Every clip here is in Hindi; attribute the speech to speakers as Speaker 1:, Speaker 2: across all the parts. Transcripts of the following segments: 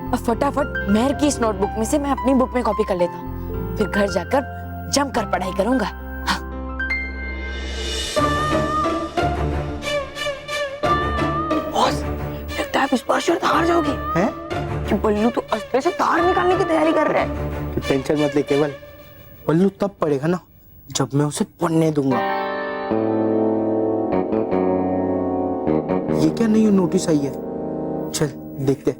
Speaker 1: अब फटाफट मेहर की इस नोटबुक में से मैं अपनी बुक में कॉपी कर लेता हूँ, फिर घर जाकर जमकर पढ़ाई करूंगा। हाँ। बॉस, लगता है इस बार शायद हार जाओगे।
Speaker 2: हैं?
Speaker 1: कि बल्लू तो अस्त्र से तार निकालने की तैयारी कर रहा है।
Speaker 2: तो टेंशन मत ले केवल, बल्लू तब पड़ेगा ना जब मैं उसे पढ़ने दूंगा। ये क्या नई नोटिस आई है? चल देखते।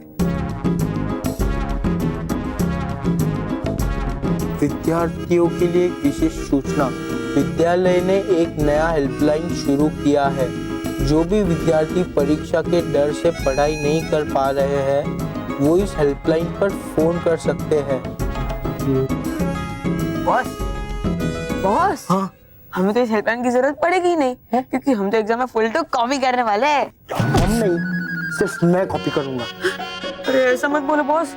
Speaker 2: विद्यार्थियों के लिए एक विशेष सूचना, विद्यालय ने एक नया हेल्पलाइन शुरू किया है। जो भी विद्यार्थी परीक्षा के डर से पढ़ाई नहीं कर पा रहे हैं वो इस हेल्पलाइन पर फोन कर सकते हैं।
Speaker 1: बॉस,
Speaker 2: हाँ,
Speaker 1: हमें तो इस हेल्पलाइन की जरूरत पड़ेगी ही नहीं है, क्योंकि हम तो एग्जाम में फुल तो कॉपी करने वाले हैं।
Speaker 2: हम नहीं, सिर्फ मैं कॉपी करूंगा।
Speaker 1: अरे ऐसा मत बोलो बॉस,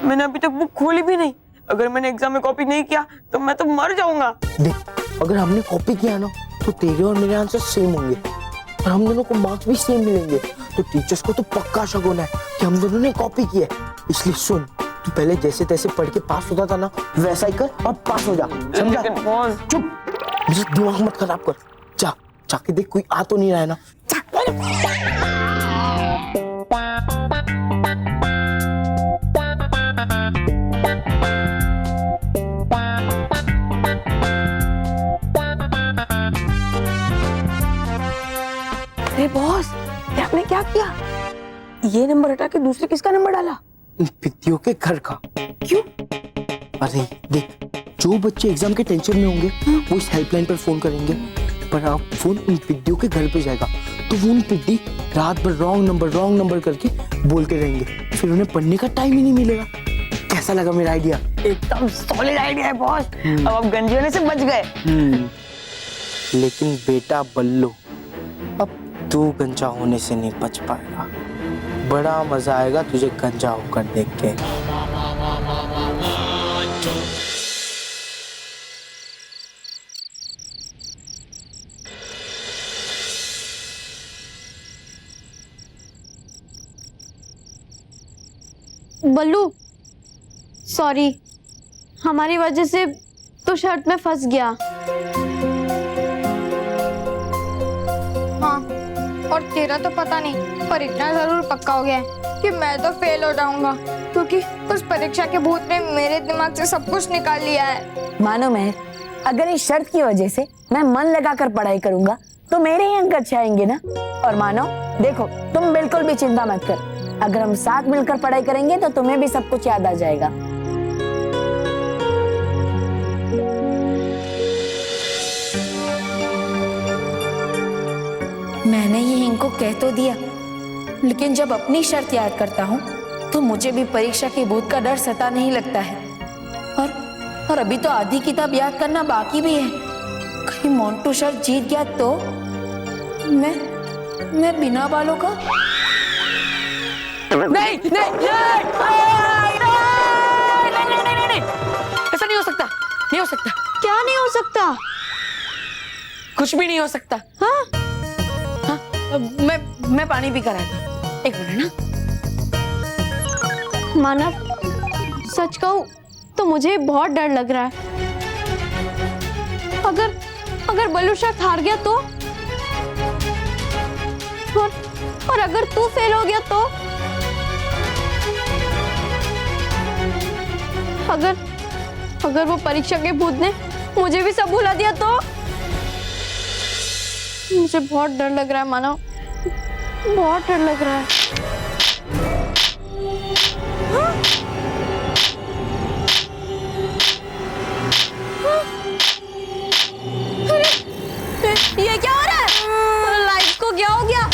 Speaker 1: मैंने अभी तक बुक खोली भी नहीं। अगर मैंने एग्जाम में कॉपी नहीं किया तो मैं तो मर जाऊंगा।
Speaker 2: देख, अगर हमने कॉपी किया ना तो तेरे और मेरे आंसर सेम होंगे और हम दोनों को मार्क्स भी सेम मिलेंगे। तो टीचर्स को तो पक्का शक होना है कि हम दोनों ने कॉपी की है। इसलिए सुन, तू पहले जैसे तैसे पढ़ के पास होता था ना, वैसा ही कर और पास हो जा, समझा? चुप, मुझे दिमाग मत खराब कर। जा, जाके देख कोई आ तो नहीं रहा है ना।
Speaker 1: अरे बॉस, ये आपने क्या किया? ये नंबर हटा के दूसरे किसका नंबर डाला?
Speaker 2: विद्याओं के घर का।
Speaker 1: क्यों?
Speaker 2: अरे देख, जो बच्चे एग्जाम के टेंशन में होंगे वो इस हेल्पलाइन पर फोन करेंगे, पर आप फोन उन पिड्डियों के घर पे जाएगा तो वो उन पिड्डी रात भर रॉन्ग नंबर करके बोलते रहेंगे, फिर उन्हें पढ़ने का टाइम ही नहीं मिलेगा। कैसा लगा मेरा आइडिया?
Speaker 1: एकदम सॉलिड आइडिया है बॉस। अब आप गंजे होने से बच गए।
Speaker 2: लेकिन बेटा बल्लू, अब तू गंजा होने से नहीं बच पाएगा। बड़ा मजा आएगा तुझे गंजा होकर देख के।
Speaker 3: बल्लू, सॉरी, हमारी वजह से तो शर्त में फंस गया।
Speaker 4: हाँ, और तेरा तो पता नहीं, पर इतना जरूर पक्का हो गया है कि मैं तो फेल हो जाऊंगा, क्योंकि उस परीक्षा के भूत ने मेरे दिमाग से सब कुछ निकाल लिया है।
Speaker 1: मानो मेहर, अगर इस शर्त की वजह से मैं मन लगाकर पढ़ाई करूंगा तो मेरे ही अंक अच्छे आएंगे ना। और मानो, देखो, तुम बिल्कुल भी चिंता मत कर, अगर हम साथ मिलकर पढ़ाई करेंगे तो तुम्हें भी सब कुछ याद आ जाएगा। मैंने ये इनको कह तो दिया, लेकिन जब अपनी शर्त याद करता हूँ तो मुझे भी परीक्षा के भूत का डर सता नहीं लगता है। और अभी तो आधी किताब याद करना बाकी भी है। कहीं मोंटू शर्त जीत गया तो मैं बिना बालों का नहीं, ऐसा नहीं हो सकता, नहीं हो सकता।
Speaker 3: क्या नहीं हो सकता?
Speaker 1: कुछ भी नहीं हो सकता।
Speaker 3: हाँ?
Speaker 1: हाँ, मैं पानी पी कर आया था, एक मिनट ना।
Speaker 3: मानव, सच कहूं तो मुझे बहुत डर लग रहा है। अगर बल्लू शर्त हार गया तो, और अगर तू फेल हो गया तो, अगर वो परीक्षा के भूत ने मुझे भी सब भुला दिया तो। मुझे बहुत डर लग रहा है मानव, बहुत डर लग रहा है। हाँ? अरे, ये क्या हो रहा है? लाइट को क्या हो गया?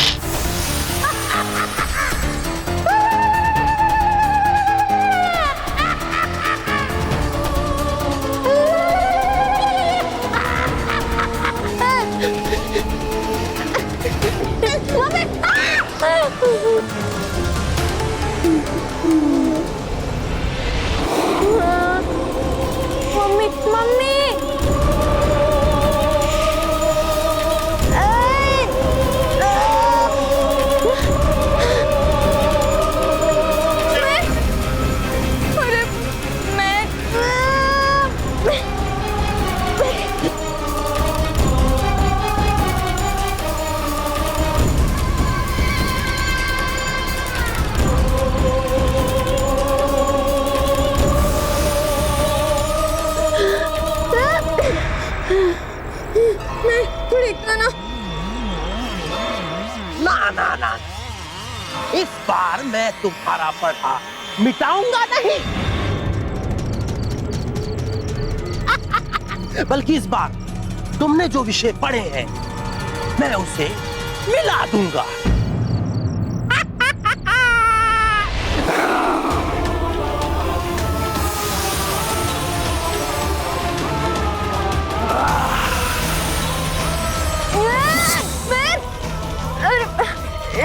Speaker 3: मम्मी, मम्मी,
Speaker 5: ना ना ना, इस बार मैं तुम्हारा पढ़ा मिटाऊंगा नहीं, बल्कि इस बार तुमने जो विषय पढ़े हैं मैं उसे मिला दूंगा।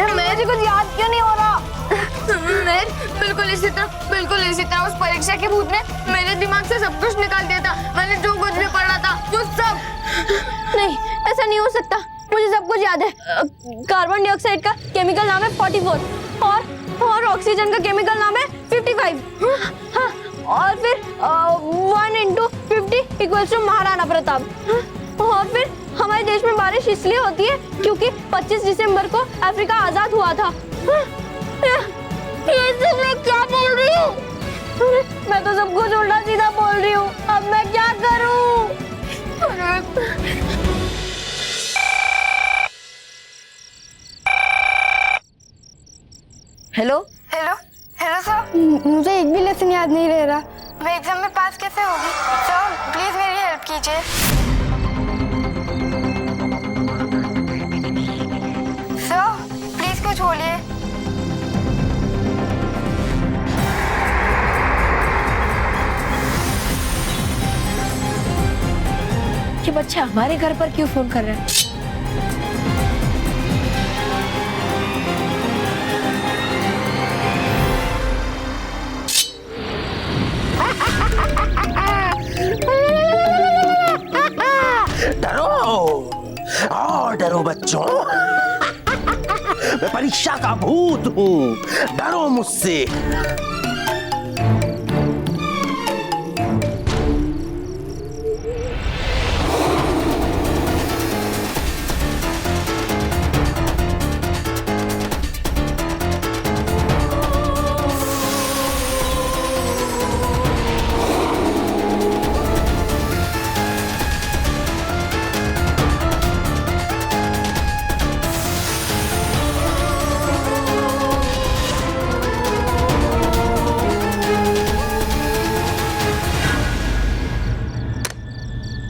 Speaker 3: मेरे कुछ याद क्यों नहीं हो रहा?
Speaker 4: बिल्कुल इसी तरह उस परीक्षा के भूत ने मेरे दिमाग से सब कुछ निकाल दिया था। मैंने जो कुछ भी पढ़ा था वो सब।
Speaker 3: नहीं, ऐसा नहीं हो सकता। मुझे सब कुछ याद है। कार्बन डाइऑक्साइड का केमिकल नाम है 44 और ऑक्सीजन का केमिकल नाम है 55। हाँ, और फिर 1 × 50 = महाराणा प्रताप। और फिर हमारे देश में बारिश इसलिए होती है क्योंकि 25 दिसंबर को अफ्रीका आजाद हुआ था। ये सब मैं क्या बोल रही हूँ? मैं तो सब कुछ उल्टा सीधा बोल रही हूँ। अब मैं क्या करूँ?
Speaker 1: हेलो
Speaker 4: सर, मुझे एक भी लेसन याद नहीं रह रहा। मैं एग्जाम में पास कैसे होगी? सर प्लीज मेरी हेल्प कीजिए। सर प्लीज कुछ बोलिए।
Speaker 1: ये बच्चा हमारे घर पर क्यों फोन कर रहा है?
Speaker 5: डरो और डरो बच्चों, मैं परीक्षा का भूत हूँ, डरो मुझसे।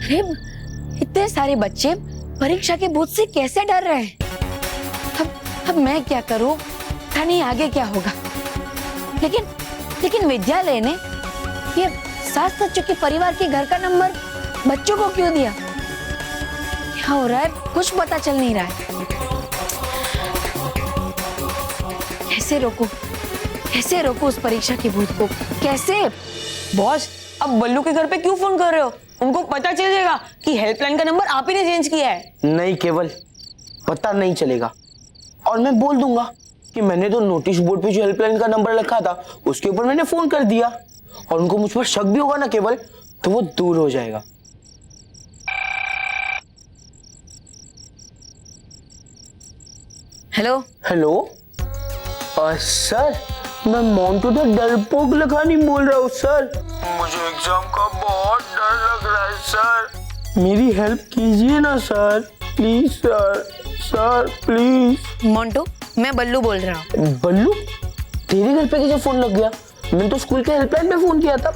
Speaker 1: अरे इतने सारे बच्चे परीक्षा के भूत से कैसे डर रहे हैं? अब मैं क्या करूं? पता नहीं आगे क्या होगा। लेकिन विद्यालय ने ये 7 बच्चों के परिवार के घर का नंबर बच्चों को क्यों दिया? क्या हो रहा है? कुछ पता चल नहीं रहा है। कैसे रोकूं उस परीक्षा के भूत को? कैसे?
Speaker 6: बॉस, अब बल्लू के घर पे क्यों फोन कर रहे हो? उनको पता चल जाएगा कि हेल्पलाइन का नंबर आप ही ने चेंज किया है।
Speaker 2: नहीं केवल, पता नहीं चलेगा। और मैं बोल दूंगा कि मैंने तो नोटिस बोर्ड पे जो हेल्पलाइन का नंबर लिखा था उसके ऊपर मैंने फोन कर दिया, और उनको मुझ पर शक भी होगा ना केवल, तो वो दूर हो जाएगा। हेलो सर, मैं मोंटू द डरपोक लखानी बोल रहा हूँ सर। मुझे एग्जाम का बहुत डर लग रहा है सर, मेरी हेल्प कीजिए ना sir, please sir please.
Speaker 1: Montu, मैं बल्लू बोल रहा हूँ।
Speaker 2: बल्लू, तेरे घर पे कैसे फोन लग गया? मैंने तो स्कूल के हेल्पलाइन पे फोन किया था।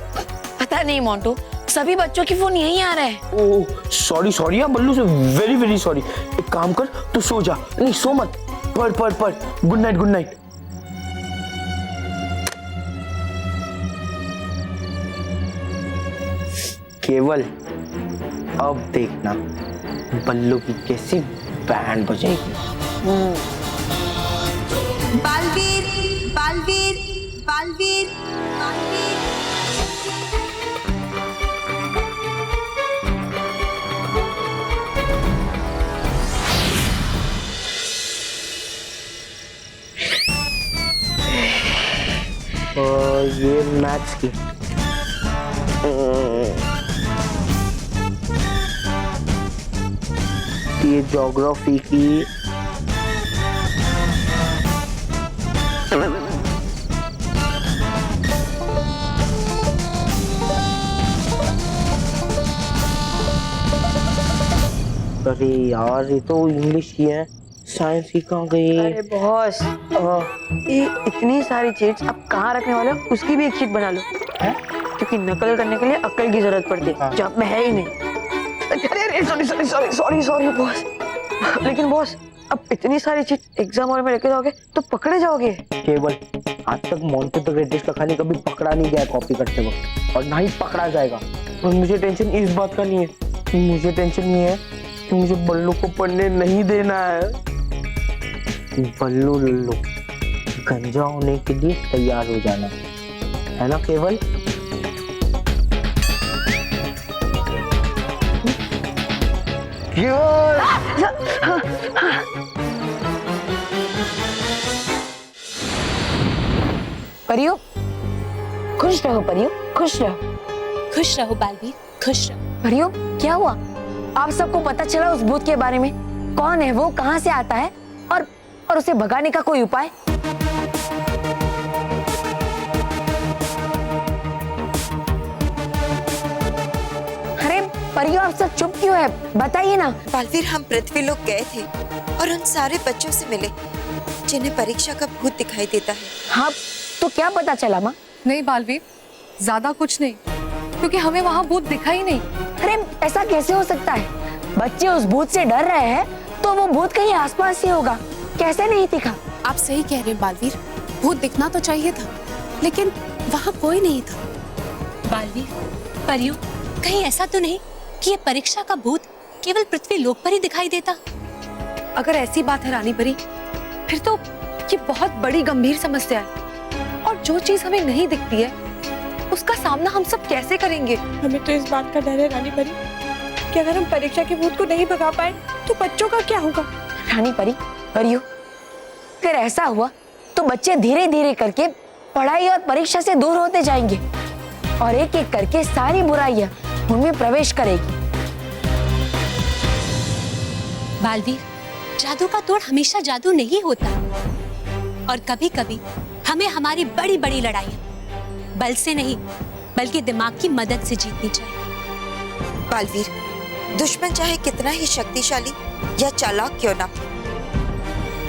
Speaker 1: पता नहीं मोंटू, सभी बच्चों के फोन यहीं आ रहे हैं।
Speaker 2: ओह सॉरी यार बल्लू, से वेरी सॉरी। एक काम कर, तू सो जा। नहीं सो मत, पढ़। Good night. केवल अब देखना बल्लू की कैसी बैंड बजेगी।
Speaker 7: बालवीर बालवीर बालवीर बालवीर।
Speaker 2: ये मैथ्स की, ये ज्योग्राफी की, अरे यार ये तो इंग्लिश की है। साइंस की कहाँ गई?
Speaker 6: अरे बॉस, ये इतनी सारी चीज अब कहाँ रखने वाले हो, उसकी भी एक शीट बना लो।
Speaker 2: हैं?
Speaker 6: क्योंकि नकल करने के लिए अक्ल की जरूरत पड़ती है,
Speaker 2: हाँ।
Speaker 6: जो अब में है ही नहीं। अरे sorry sorry sorry sorry sorry boss. लेकिन बॉस, अब इतनी सारी चीज एग्जाम हॉल में लेके जाओगे तो पकड़े जाओगे।
Speaker 2: केवल आज तक मोंटे द ग्रेटेस्ट का खाने कभी पकड़ा नहीं गया कॉपी करते वक्त, और ना ही पकड़ा जाएगा। और मुझे टेंशन इस बात का नहीं है, मुझे टेंशन ये है कि मुझे बल्लू को पढ़ने नहीं देना है। बल्लू लल्लू गंजा होने के लिए तैयार हो जाना है ना केवल? केवल
Speaker 1: परियो, खुश रहो परियो, खुश रहो।
Speaker 8: खुश रहो बालवीर, खुश रहो।
Speaker 1: परियो, क्या हुआ? आप सबको पता चला उस भूत के बारे में? कौन है वो, कहाँ से आता है, और उसे भगाने का कोई उपाय? अरे परियो, आप सब चुप क्यों है? बताइए ना।
Speaker 7: बालवीर, हम पृथ्वी लोग गए थे और उन सारे बच्चों से मिले जिन्हें परीक्षा का भूत दिखाई देता है।
Speaker 1: हाँ, तो क्या पता चला माँ?
Speaker 9: नहीं बालवीर, ज्यादा कुछ नहीं, क्योंकि हमें वहाँ भूत दिखा ही नहीं।
Speaker 1: अरे ऐसा कैसे हो सकता है? बच्चे उस भूत से डर रहे हैं तो वो भूत कहीं आसपास ही होगा, कैसे नहीं दिखा?
Speaker 8: आप सही कह रहे हैं बालवीर, भूत दिखना तो चाहिए था, लेकिन वहाँ कोई नहीं था। बालवीर, परियो, कहीं ऐसा तो नहीं कि ये परीक्षा का भूत केवल पृथ्वी लोक पर ही दिखाई देता?
Speaker 9: अगर ऐसी बात है रानी परी, फिर तो ये बहुत बड़ी गंभीर समस्या है, और जो चीज हमें नहीं दिखती है उसका सामना हम सब कैसे करेंगे?
Speaker 6: हमें तो इस बात का डर है रानी परी कि अगर हम परीक्षा के भूत को नहीं भगा पाए तो बच्चों का क्या होगा।
Speaker 1: रानी परी, परियो, अगर ऐसा हुआ तो बच्चे धीरे धीरे करके पढ़ाई और परीक्षा से दूर होते जाएंगे, और एक एक करके सारी बुराइयां उनमें प्रवेश करेगी।
Speaker 8: बालवीर, जादू का तोड़ हमेशा जादू नहीं होता, और कभी कभी हमें हमारी बड़ी बड़ी लड़ाइयाँ बल से नहीं बल्कि दिमाग की मदद से जीतनी चाहिए।
Speaker 7: बालवीर, दुश्मन चाहे कितना ही शक्तिशाली या चालाक क्यों ना,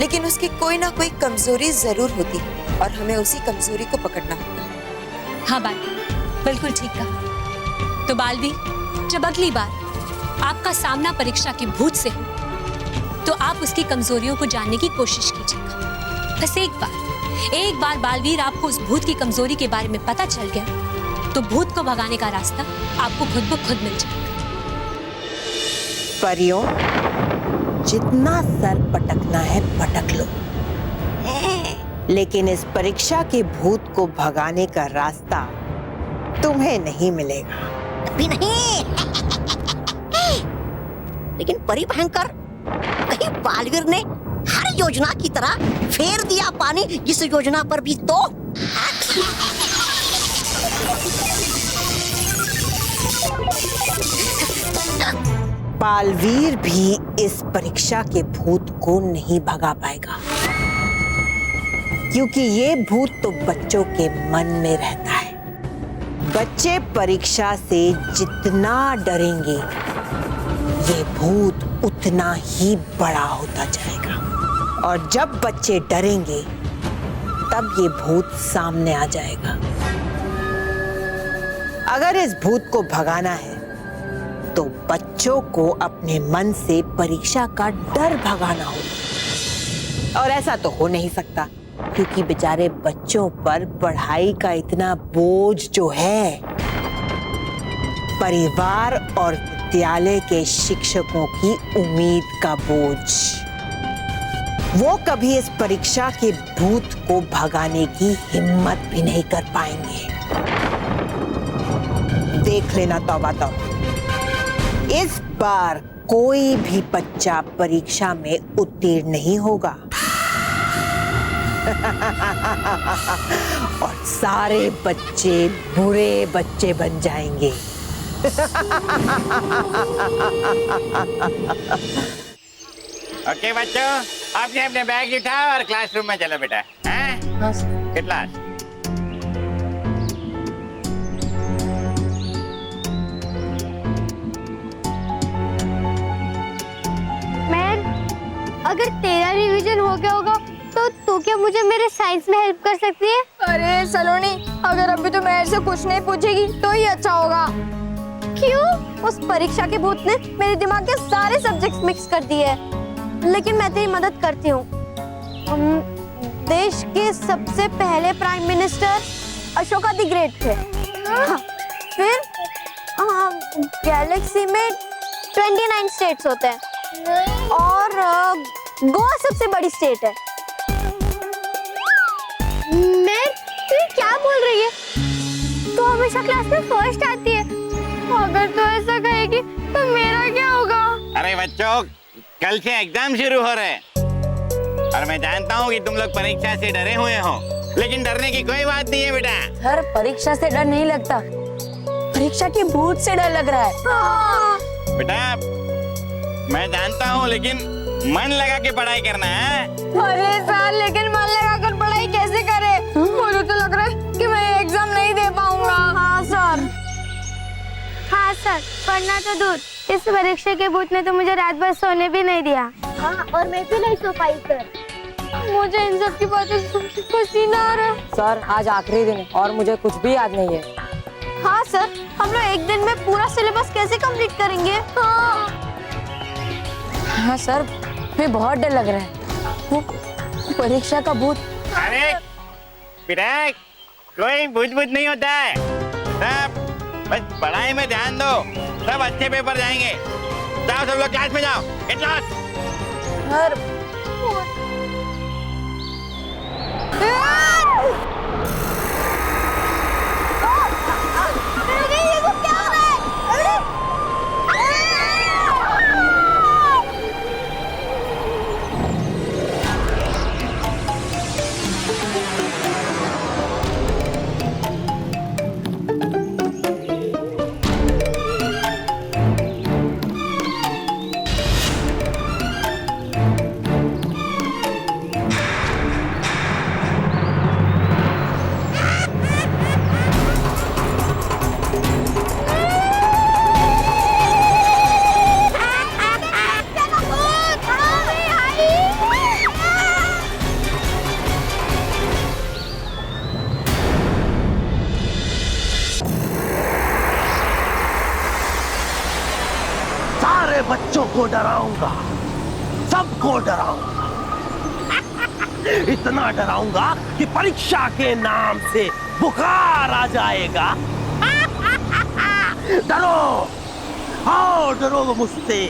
Speaker 7: लेकिन उसकी कोई ना कोई कमजोरी जरूर होती और हमें उसी कमजोरी को पकड़ना होगा।
Speaker 8: हाँ बालवीर, बिल्कुल ठीक कहा। तो बालवीर, जब अगली बार आपका सामना परीक्षा के भूत से हो तो आप उसकी कमजोरियों को जानने की कोशिश कीजिएगा। बस एक बार बालवीर आपको उस भूत की कमजोरी के बारे में पता चल गया तो भूत को भगाने का रास्ता आपको खुद ब खुद मिल जाएगा।
Speaker 10: परियों, जितना सर पटकना है पटक लो, लेकिन इस परीक्षा के भूत को भगाने का रास्ता तुम्हें नहीं मिलेगा।
Speaker 11: भी नहीं। लेकिन परी भयंकर, कहीं बालवीर ने हर योजना की तरह फेर दिया पानी जिस योजना पर भी तो।
Speaker 10: बालवीर भी इस परीक्षा के भूत को नहीं भगा पाएगा, क्योंकि ये भूत तो बच्चों के मन में रहता है। बच्चे परीक्षा से जितना डरेंगे ये भूत उतना ही बड़ा होता जाएगा, और जब बच्चे डरेंगे तब ये भूत सामने आ जाएगा। अगर इस भूत को भगाना है तो बच्चों को अपने मन से परीक्षा का डर भगाना होगा, और ऐसा तो हो नहीं सकता क्योंकि बेचारे बच्चों पर पढ़ाई का इतना बोझ जो है, परिवार और विद्यालय के शिक्षकों की उम्मीद का बोझ, वो कभी इस परीक्षा के भूत को भगाने की हिम्मत भी नहीं कर पाएंगे। देख लेना तौबा तौबा, इस बार कोई भी बच्चा परीक्षा में उत्तीर्ण नहीं होगा और सारे बच्चे बुरे बच्चे बन जाएंगे।
Speaker 12: ओके बच्चों, अपने अपने बैग उठाओ और क्लासरूम में चलो बेटा। हाँ सर। क्लास।
Speaker 3: अगर तेरा रिवीजन हो गया होगा तो तू क्या मुझे मेरे साइंस में हेल्प कर सकती है?
Speaker 4: अरे सलोनी, अगर अभी तो मेरे से कुछ नहीं पूछेगी तो ही अच्छा होगा।
Speaker 3: क्यों? उस परीक्षा के भूत ने मेरे दिमाग के सारे सब्जेक्ट्स मिक्स कर दिए हैं। लेकिन मैं तेरी मदद करती हूँ। देश के सबसे पहले prime minister Ashoka the great थे। हाँ, फिर गैलेक्सी में 29 स्टेट्स होते हैं और गोवा सबसे बड़ी स्टेट है। मैं तू क्या बोल रही है? तू हमेशा क्लास में फर्स्ट आती है। अगर तू ऐसा कहेगी तो मेरा क्या होगा?
Speaker 12: अरे बच्चों, कल से एग्जाम शुरू हो रहे हैं और मैं जानता हूँ कि तुम लोग परीक्षा से डरे हुए हो, लेकिन डरने की कोई बात नहीं है बेटा।
Speaker 1: सर, परीक्षा से डर नहीं लगता, परीक्षा के भूत से डर लग रहा है।
Speaker 12: बेटा मैं जानता हूँ, लेकिन मन लगा के पढ़ाई करना है।
Speaker 4: अरे सर, लेकिन मन लगा कर पढ़ाई कैसे करे? मुझे तो लग रहा है कि मैं एग्जाम नहीं दे पाऊंगा।
Speaker 3: हाँ सर, पढ़ना तो दूर, इस परीक्षा के भूत ने तो मुझे रात भर सोने भी नहीं दिया। हाँ, और मैं भी नहीं सो पाई सर। मुझे इन सब की बातें सुन के पसीना आ रहा है।
Speaker 6: सर, आज आखिरी दिन है और मुझे कुछ भी याद नहीं है।
Speaker 3: हाँ सर, हम लोग एक दिन में पूरा सिलेबस कैसे कंप्लीट करेंगे?
Speaker 1: हाँ सर, मुझे बहुत डर लग रहा है, वो परीक्षा का भूत।
Speaker 12: अरे बेटा, कोई भूत नहीं होता है, सब बस पढ़ाई में ध्यान दो, सब अच्छे पेपर जाएंगे। जाओ सब लोग क्लास में जाओ, गेट लॉस्ट।
Speaker 1: सर,
Speaker 5: सारे बच्चों को डराऊंगा, सबको डराऊंगा। इतना डराऊंगा कि परीक्षा के नाम से बुखार आ जाएगा। डरो, आओ डरो मुझसे।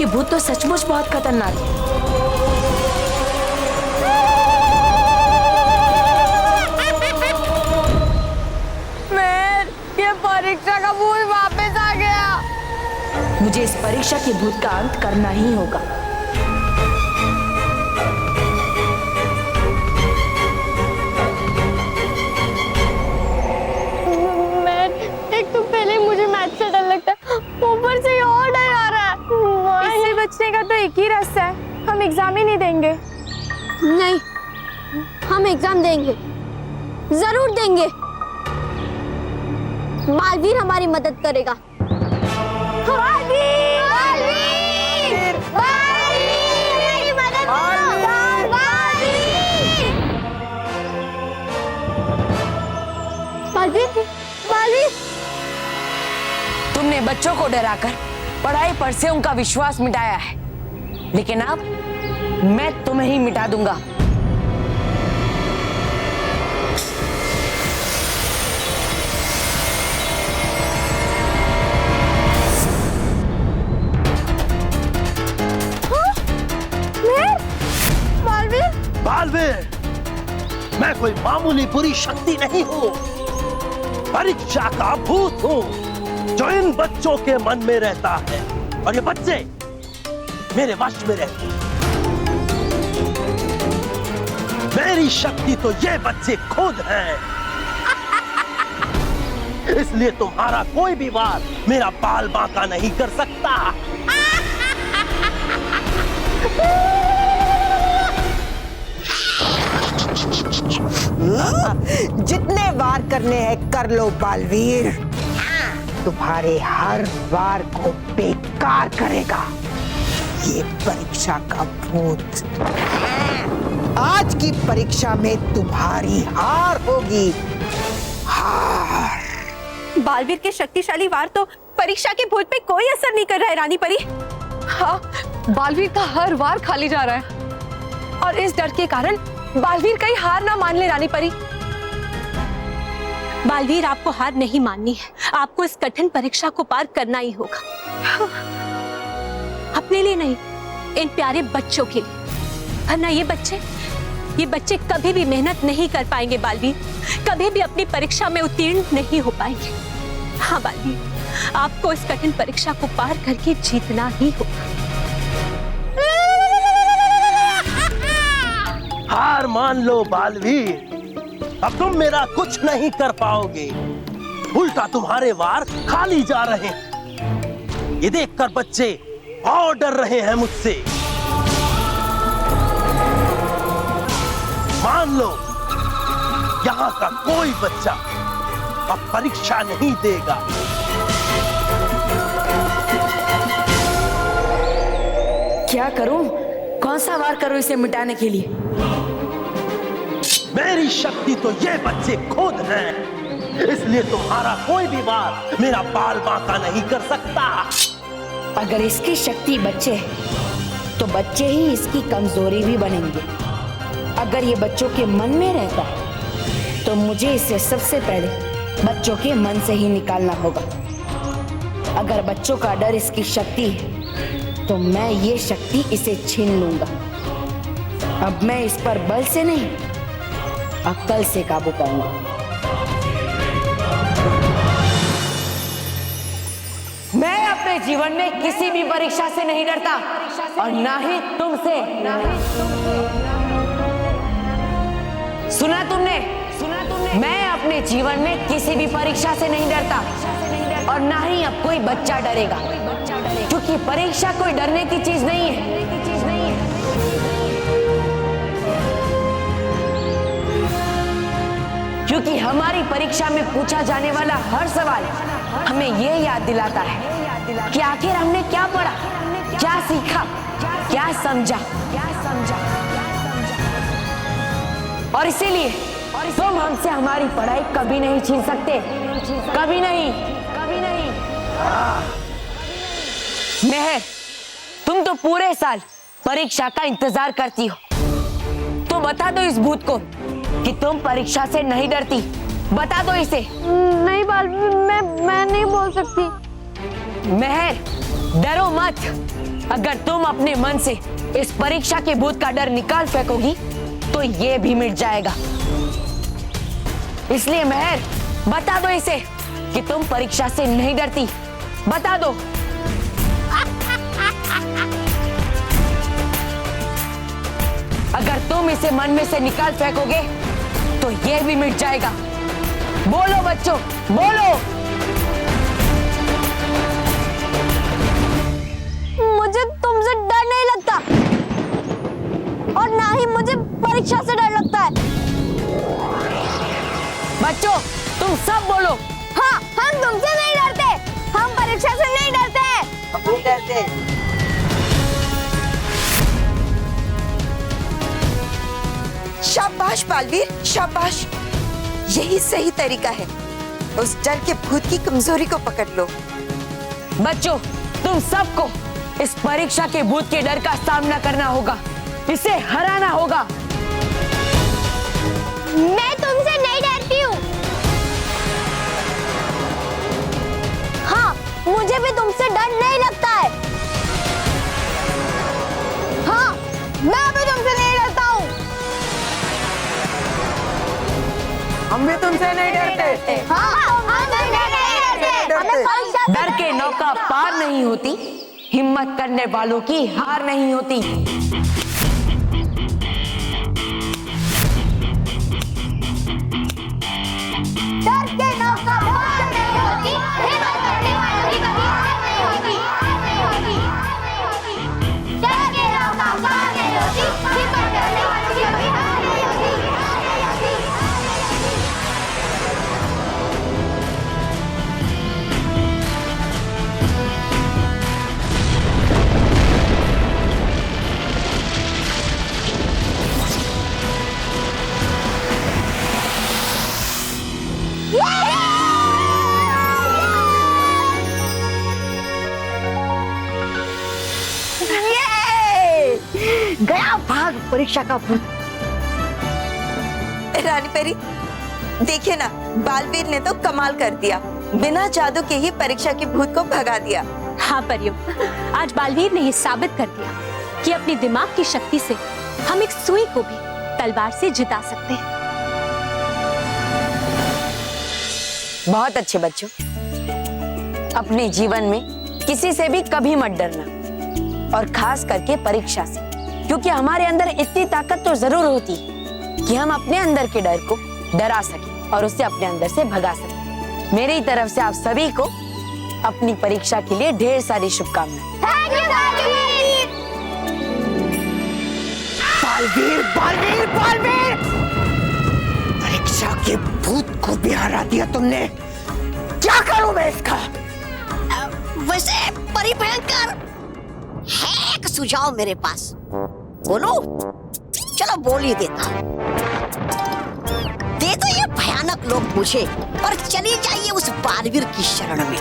Speaker 1: ये भूत तो सचमुच बहुत खतरनाक है।
Speaker 4: ये परीक्षा का भूत वापस आ गया।
Speaker 1: मुझे इस परीक्षा के भूत का अंत करना ही होगा।
Speaker 3: एक तो पहले मुझे मैथ से डर लगता है, ऊपर से और डर आ रहा है। इससे बचने का तो एक ही रास्ता है, हम एग्जाम ही नहीं देंगे। नहीं, हम एग्जाम देंगे, जरूर देंगे। बालवीर हमारी मदद करेगा। बालवीर! बालवीर! बालवीर! मेरी मदद करो! बालवीर! बालवीर! बालवीर!
Speaker 1: तुमने बच्चों को डराकर पढ़ाई पर से उनका विश्वास मिटाया है, लेकिन अब मैं तुम्हें ही मिटा दूंगा।
Speaker 5: बालवीर, मैं कोई मामूली बुरी शक्ति नहीं हूँ, परीक्षा का भूत हूँ जो इन बच्चों के मन में रहता है, और ये बच्चे मेरे वश में रहते हैं। मेरी शक्ति तो ये बच्चे खुद हैं। इसलिए तुम्हारा कोई भी वार मेरा बाल बांका नहीं कर सकता।
Speaker 10: जितने वार करने हैं कर लो बालवीर। तुम्हारे हर वार को बेकार करेगा ये परीक्षा का भूत। आज की परीक्षा में तुम्हारी हार होगी, हार।
Speaker 9: बालवीर के शक्तिशाली वार तो परीक्षा के भूत पे कोई असर नहीं कर रहा है रानी परी। हाँ, बालवीर का हर वार खाली जा रहा है और इस डर के कारण बालवीर कहीं हार ना मान ले रानी परी।
Speaker 8: बालवीर, आपको हार नहीं माननी है, आपको इस कठिन परीक्षा को पार करना ही होगा। अपने लिए नहीं, इन प्यारे बच्चों के लिए। वरना ये बच्चे कभी भी मेहनत नहीं कर पाएंगे बालवीर, कभी भी अपनी परीक्षा में उत्तीर्ण नहीं हो पाएंगे। हाँ बालवीर, आपको इस कठिन परीक्षा को पार करके जीतना ही होगा।
Speaker 5: हार मान लो बालवीर, अब तुम मेरा कुछ नहीं कर पाओगे। उल्टा तुम्हारे वार खाली जा रहे हैं। ये देखकर बच्चे और डर रहे हैं मुझसे। मान लो, यहाँ का कोई बच्चा अब परीक्षा नहीं देगा।
Speaker 1: क्या करूं? कौन सा वार करूं इसे मिटाने के लिए?
Speaker 5: मेरी शक्ति तो ये बच्चे खुद हैं, इसलिए तुम्हारा कोई भी वार मेरा बाल बांका नहीं कर सकता।
Speaker 1: अगर इसकी शक्ति बच्चे है तो बच्चे ही इसकी कमजोरी भी बनेंगे। अगर ये बच्चों के मन में रहता है तो मुझे इसे सबसे पहले बच्चों के मन से ही निकालना होगा। अगर बच्चों का डर इसकी शक्ति है तो मैं ये शक्ति इसे छीन लूंगा। अब मैं इस पर बल से नहीं, अक्ल से काबू पाऊंगा। मैं अपने जीवन में किसी भी परीक्षा से नहीं डरता और ना ही तुमसे। सुना तुमने? मैं अपने जीवन में किसी भी परीक्षा से नहीं डरता और ना ही अब कोई बच्चा डरेगा, क्योंकि परीक्षा कोई डरने की चीज नहीं है। क्योंकि हमारी परीक्षा में पूछा जाने वाला हर सवाल हमें ये याद दिलाता है कि आखिर हमने क्या पढ़ा, क्या सीखा, क्या समझा। और इसीलिए तुम हमसे हमारी पढ़ाई कभी नहीं छीन सकते, कभी नहीं। मेहर, तुम तो पूरे साल परीक्षा का इंतजार करती हो, तो बता दो इस भूत को कि तुम परीक्षा से नहीं डरती। बता दो इसे।
Speaker 3: नहीं बालवीर, मैं नहीं बोल सकती।
Speaker 1: मेहर, डरो मत। अगर तुम अपने मन से इस परीक्षा के भूत का डर निकाल फेंकोगी तो ये भी मिट जाएगा। इसलिए मेहर, बता दो इसे कि तुम परीक्षा से नहीं डरती। बता दो। अगर तुम इसे मन में से निकाल फेंकोगे तो ये भी मिट जाएगा। बोलो बच्चों, बोलो।
Speaker 3: मुझे तुमसे डर नहीं लगता और ना ही मुझे परीक्षा से डर लगता है।
Speaker 1: बच्चों, तुम सब बोलो।
Speaker 3: हाँ, हम तुमसे नहीं डरते, हम परीक्षा से नहीं डरते।
Speaker 10: नहीं डरते। शाबाश बालवीर, शाबाश। यही सही तरीका है। उस डर के भूत की कमजोरी को पकड़ लो।
Speaker 1: बच्चों, तुम सबको इस परीक्षा के भूत के डर का सामना करना होगा, इसे हराना होगा।
Speaker 3: मैं तुमसे नहीं डरती हूँ। हाँ, मुझे भी तुमसे डर नहीं लगता है। हाँ, मैं भी तुमसे नहीं डरता हूँ।
Speaker 10: हम भी तुमसे नहीं डरते।
Speaker 3: हाँ, हम नहीं डरते। हमें परीक्षा से
Speaker 1: डर के नौका पार नहीं होती, हिम्मत करने वालों की हार नहीं होती।
Speaker 3: डर के नौका पार नहीं
Speaker 11: गया भाग परीक्षा का भूत।
Speaker 7: रानी परी, देखिए ना, बालवीर ने तो कमाल कर दिया, बिना जादू के ही परीक्षा के भूत को भगा दिया।
Speaker 8: हाँ परियों, आज बालवीर ने ये साबित कर दिया कि अपने दिमाग की शक्ति से हम एक सुई को भी तलवार से जिता सकते हैं।
Speaker 1: बहुत अच्छे बच्चों, अपने जीवन में किसी से भी कभी मत डरना, और खास करके परीक्षा से, क्योंकि हमारे अंदर इतनी ताकत तो जरूर होती है कि हम अपने अंदर के डर को डरा सके और उससे अपने अंदर से भगा सके। मेरी तरफ से आप सभी को अपनी परीक्षा के लिए ढेर सारी शुभकामनाएं।
Speaker 10: बालवीर, बालवीर, बालवीर! परीक्षा के भूत को भी हरा दिया तुमने। क्या करूं मैं इसका?
Speaker 11: वैसे परी भयंकर है एक सुझाव मेरे पास, बोलो? चलो बोल ही देता हूं। दे दो ये भयानक लोग मुझे और चली जाइए उस बालवीर की शरण में,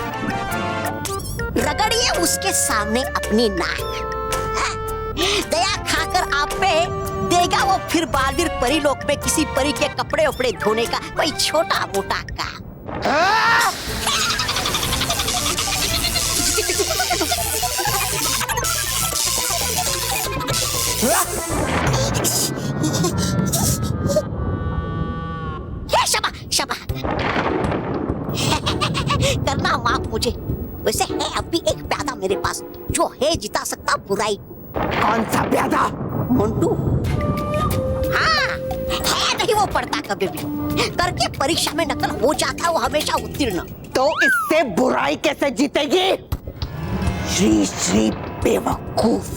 Speaker 11: रगड़िए उसके सामने अपनी नाक। दया खाकर आप पे देगा वो फिर बालवीर परी लोक में किसी परी के कपड़े उपड़े धोने का कोई छोटा मोटा काम। शबा शबा करना माफ मुझे। वैसे है अब भी एक प्यादा मेरे पास जो है जिता सकता बुराई को।
Speaker 10: कौन सा प्यादा?
Speaker 11: मोंटू। हाँ, है नहीं वो पढ़ता कभी भी, करके परीक्षा में नकल हो जाता है वो हमेशा उत्तीर्ण।
Speaker 10: तो इससे बुराई कैसे जीतेगी? श्री श्री बेवकूफ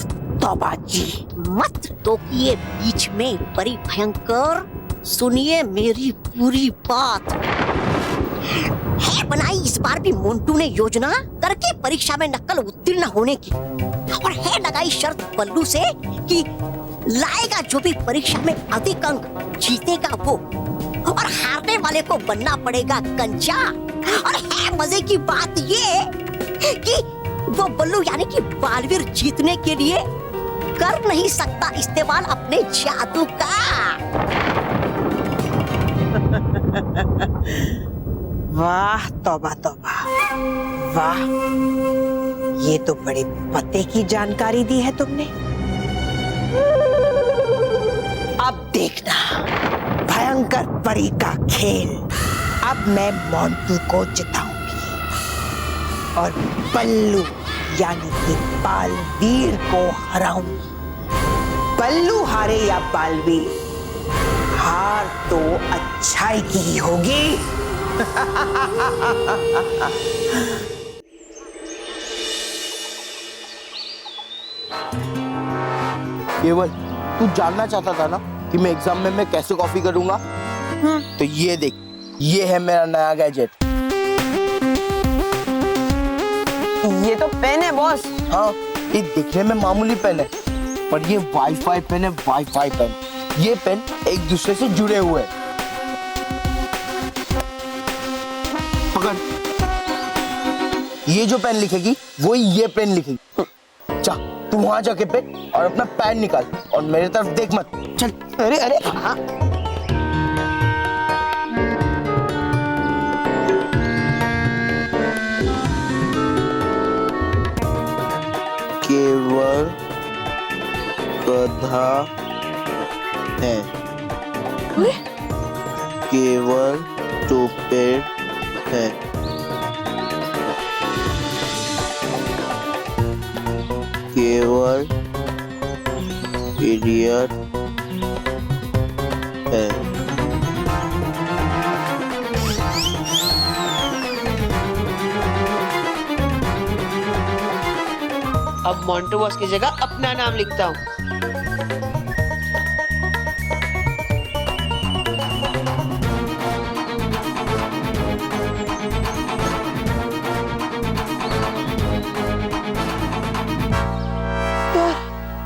Speaker 10: तौबा जी।
Speaker 11: मत टोकिए बीच में परी भयंकर, सुनिए मेरी पूरी बात। है बनाई इस बार भी मोंटू ने योजना करके परीक्षा में नकल उत्तीर्ण होने की, और है लगाई शर्त बल्लू से कि लाएगा जो भी परीक्षा में अधिक अंक जीतेगा वो, और हारने वाले को बनना पड़ेगा कंचा। और है मजे की बात ये कि वो बल्लू यानी कि बालवीर जीतने के लिए कर नहीं सकता इस्तेमाल अपने जादू का।
Speaker 10: वाह तौबा तौबा, वाह, ये तो बड़े पते की जानकारी दी है तुमने। अब देखना भयंकर परी का खेल। अब मैं मोंटू को जिताऊंगी और बल्लू यानी कि बालवीर को हराऊंगी। बल्लू हारे या बालवीर, हार तो अच्छाई की ही होगी।
Speaker 2: केवल तू जानना चाहता था ना कि मैं एग्जाम में मैं कैसे कॉपी करूंगा? तो ये देख, ये है मेरा नया गैजेट।
Speaker 6: ये तो पेन है बॉस।
Speaker 2: हाँ, ये दिखने में मामूली पेन है, पर ये वाईफाई पेन है, वाईफाई पेन। ये पेन एक दूसरे से जुड़े हुए हैं। पकड़, ये जो पेन लिखेगी वो ये पेन लिखेगी। जा, तू वहां जाके पे और अपना पेन निकाल और मेरे तरफ देख मत। चल।
Speaker 6: अरे अरे हाँ।
Speaker 2: केवल गधा है, केवल स्टूपिड है। केवल इडियट है।
Speaker 6: अब मोंटू बॉस की जगह अपना नाम लिखता हूँ।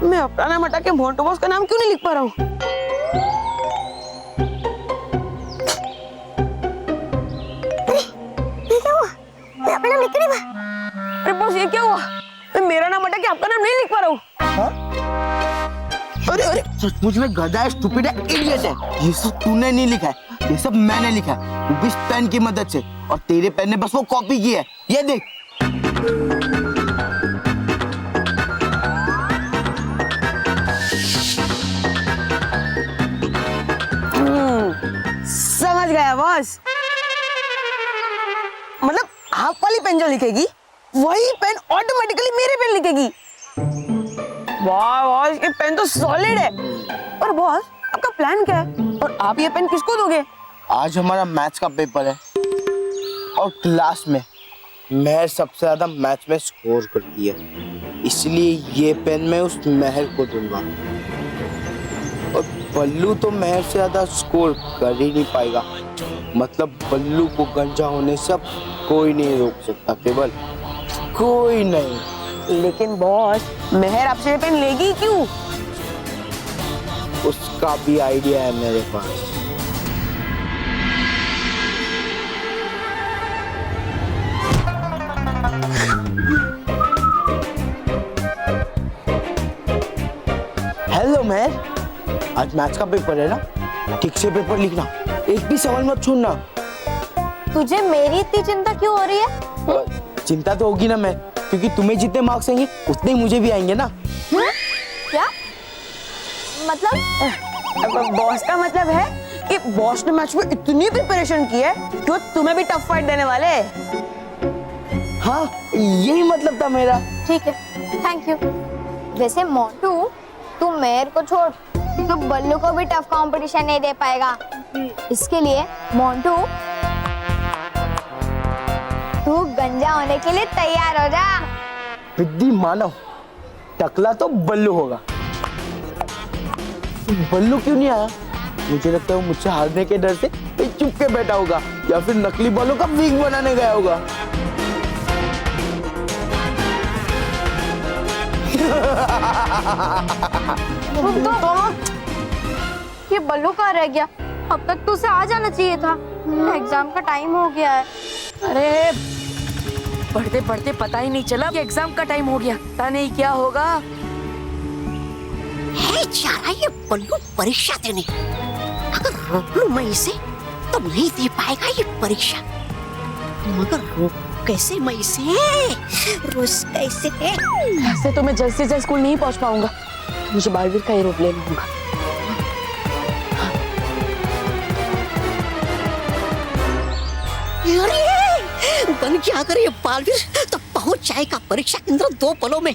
Speaker 6: मैं अपना नाम हटा के मोंटू बॉस का नाम क्यों नहीं लिख पा रहा हूँ?
Speaker 11: अपना नाम लिख नहीं पा।
Speaker 6: अरे बॉस ये क्या हुआ? मैं मेरा नाम हटा के आपका नाम नहीं लिख पा रहा हूँ।
Speaker 2: अरे अरे सचमुच में गधा है, स्टूपिड है, इडियट है। ये सब तूने नहीं लिखा है, ये सब मैंने लिखा है, वो भी इस पेन की मदद से। और तेरे पेन ने बस वो कॉपी की है, ये देख।
Speaker 6: समझ गया बॉस। मतलब हाफ वाली पेन जो लिखेगी वही पेन ऑटोमेटिकली मेरे पेन लिखेगी। वाह बॉस, ये पेन तो सॉलिड है। और बॉस, आपका प्लान क्या है? और आप ये पेन किसको दोगे?
Speaker 2: आज हमारा मैथ्स का पेपर है और क्लास में महर सबसे ज्यादा मैथ्स में स्कोर करती है, इसलिए ये पेन मैं उस महर को दूंगा। और बल्लू तो महर से ज्यादा स्कोर कर ही नहीं पाएगा, मतलब बल्लू को गंजा होने से अब कोई नहीं रोक सकता, केवल कोई नहीं।
Speaker 6: लेकिन बॉस, महर आपसे ये पेन लेगी क्यों?
Speaker 2: उसका भी आइडिया है मेरे पास। हेलो महर, आज मैथ्स का पेपर है ना, ठीक से पेपर लिखना, एक भी सवाल मत छोड़ना।
Speaker 3: तुझे मेरी इतनी चिंता क्यों हो रही है?
Speaker 2: चिंता तो होगी ना मैं, क्योंकि तुम्हें जितने मार्क्स आएंगे उतने ही मुझे भी आएंगे ना।
Speaker 3: क्या मतलब?
Speaker 6: बॉस का मतलब है कि बॉस ने मैच में इतनी प्रिपरेशन की है कि वो तुम्हें भी टफ फाइट देने वाले हैं।
Speaker 2: हाँ, यही मतलब था मेरा।
Speaker 3: ठीक है, थैंक यू। वैसे मोंटू, तू मेयर को छोड़, तो बल्लू को भी टफ कंपटीशन नहीं दे पाएगा। इसके लिए मोंटू, तू गंजा होने के लिए तैयार हो जा।
Speaker 2: विद्धि मानव, टकला तो बल्लू होगा। बल्लू क्यों नहीं आया? मुझे लगता है वो मुझसे हारने के डर से चुप के बैठा होगा, या फिर नकली बालों का विग बनाने गया होगा।
Speaker 3: ये बल्लू कहाँ रह गया? अब तक तो उसे आ जाना चाहिए था। एग्जाम का टाइम हो गया है।
Speaker 1: अरे पढ़ते पढ़ते पता ही नहीं चला कि एग्जाम का टाइम हो गया। पता नहीं क्या होगा।
Speaker 11: है चारा ये बल्लू परीक्षा देने, अगर रोक लूं मैं इसे तो नहीं दे पाएगा ये परीक्षा। मगर रोक कैसे मैं इसे, रोज कैसे?
Speaker 1: ऐसे तो मैं जल्द से जल्द स्कूल नहीं पहुंच पाऊंगा, मुझे बालवीर का एरोप्लेन होगा।
Speaker 11: अरे बन क्या करे बालवीर तो पहुंच जाएगा परीक्षा केंद्र 2 पलों में।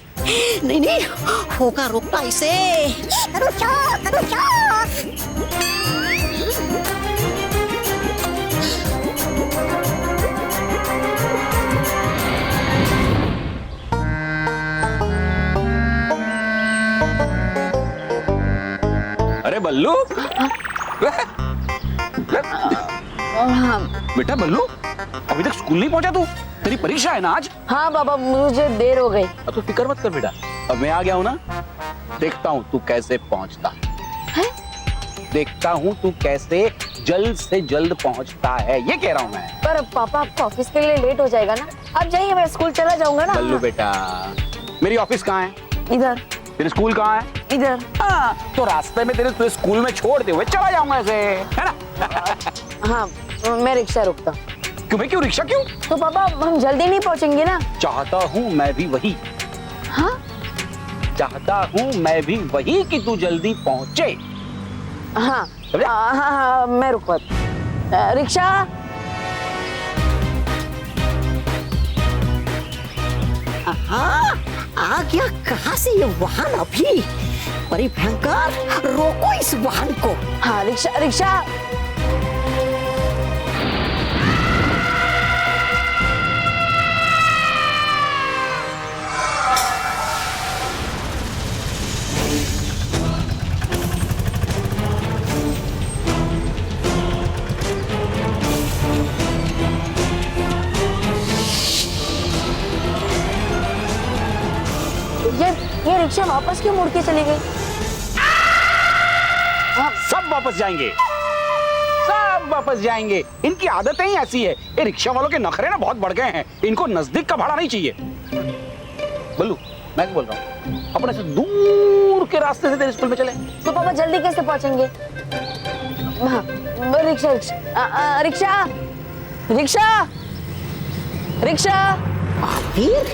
Speaker 11: नहीं नहीं होगा रोकना इसे। रुको।
Speaker 13: अरे बल्लू, बेटा बल्लू, अभी तक स्कूल नहीं पहुंचा तू? तेरी परीक्षा है ना आज?
Speaker 1: हाँ बाबा, मुझे देर हो गई।
Speaker 13: अब तो फिक्र मत कर बेटा, अब मैं आ गया हूँ ना, देखता हूँ तू कैसे पहुंचता है। देखता हूँ तू कैसे जल्द से जल्द पहुंचता है, ये कह रहा हूँ मैं।
Speaker 1: पर पापा, आपका ऑफिस के लिए लेट हो जाएगा ना, आप जाइए, मैं स्कूल चला जाऊंगा ना।
Speaker 13: बल्लू बेटा, मेरी ऑफिस कहाँ है?
Speaker 1: इधर।
Speaker 13: तेरे स्कूल कहाँ है?
Speaker 1: इधर।
Speaker 13: हाँ, तो रास्ते में तेरे स्कूल में छोड़ दे हुए चला जाऊंगा ऐसे, है ना?
Speaker 1: हाँ, मैं रिक्शा रुकता।
Speaker 13: क्यों रिक्शा क्यों?
Speaker 1: तो पापा हम जल्दी नहीं पहुंचेंगे ना।
Speaker 13: चाहता हूँ मैं भी वही।
Speaker 1: हाँ?
Speaker 13: चाहता हूँ मैं भी वही कि तू जल्दी पहुंचे।
Speaker 1: हाँ हाँ, मैं रुकवा। रिक्शा।
Speaker 11: हाँ, आ गया कहाँ से ये वाहन अभी? बड़ी भयंकर, रोको इस वाहन को।
Speaker 1: हाँ, रिक्शा। ये रिक्शा वापस क्यों मुड़ के चली गई?
Speaker 13: सब वापस जाएंगे, सब वापस जाएंगे। इनकी आदतें ही ऐसी है। ये रिक्शा वालों के नखरे ना बहुत बढ़ गए हैं, इनको नजदीक का भाड़ा नहीं चाहिए। बल्लू, मैं क्या बोल रहा हूँ, अपन ऐसे दूर के रास्ते से तेरे स्कूल में चले।
Speaker 3: तो पापा जल्दी कैसे पहुंचेंगे? हाँ, rickshaw rickshaw rickshaw rickshaw rickshaw.
Speaker 11: Veer,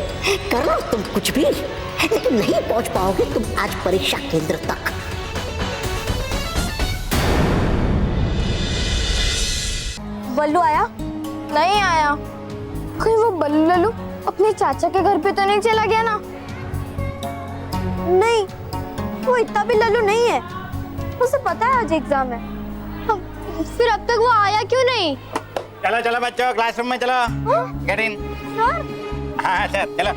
Speaker 11: करो तुम कुछ भी, लेकिन नहीं पहुंच पाओगे तुम आज परीक्षा केंद्र तक।
Speaker 3: बल्लू आया? नहीं आया। कहीं वो बल्लू लल्लू अपने चाचा के घर पे तो नहीं चला गया ना? नहीं, वो इतना भी लल्लू नहीं है। उसे पता है आज एग्जाम है। फिर अब तक वो आया क्यों नहीं?
Speaker 12: चलो चलो बच्चों, क्लासरूम में चलो। Get in. हाँ सर, चलो।